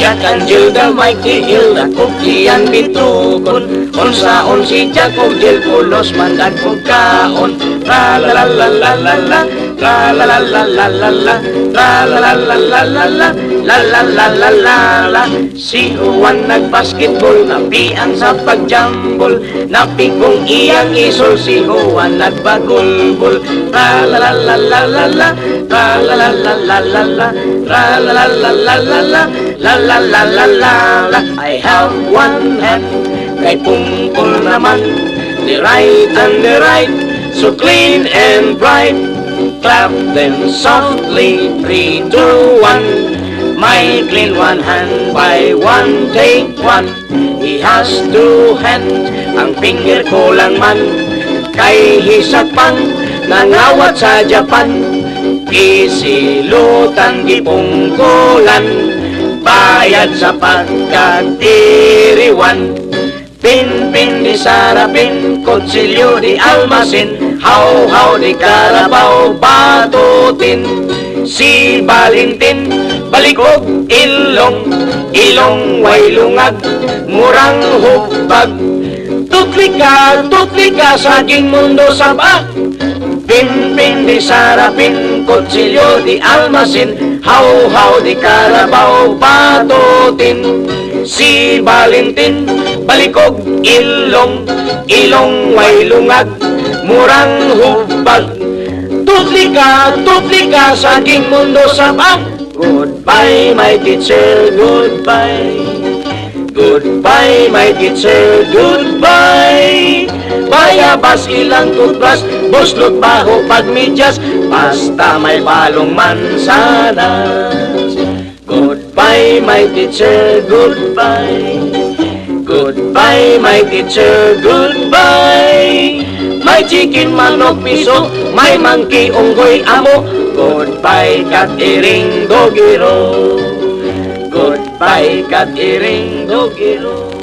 Jack and Jill, the mighty Hilda, Cookie and Bitugon. Unsaon si Jack o Jill, pulos man nagpugkaon. Tra la la la la la la, tra la la la la la la, tra la la la la la la, la la la la la la. Si Juan nagbasketball, napian sa pagjambol, napikong iyang isol, si Juan nagbagulbol. Tra la la la la la la, tra la la la la la la, tra la la la la la la, la la la la la la. I have one hand, kay pungkol naman, the right and the right, so clean and bright. Clap them softly, 3, 2, 1. My clean one hand by one, take one. He has two hands, ang finger ko lang man, kay hisapang nangawat sa Japan. Isilutan gipungkulan, bayad sa pagkatiriwan. Pin di sarapin, kutsilyo di almasin, haw di karabaw batutin. Si Balintin, balikog ilong way lungag, murang hubag. Tutli ka sa aking mundo sabak. Pin di sarapin, kutsilyo di almasin, haw di karabaw batutin. Si Balintin, balikog ilong way lungag, murang hubag. Tutli ka sa aking mundo sabak. Goodbye my teacher, goodbye. Goodbye my teacher, goodbye. Bayabas ilang toothbrush, buslot baho pagmedyas, basta may balong mansanas. Goodbye my teacher, goodbye. Goodbye my teacher, goodbye. May chicken, manok, piso, may monkey, unggoy, amo. Goodbye cat, iring, dogiro. Goodbye cat, iring, dogiro.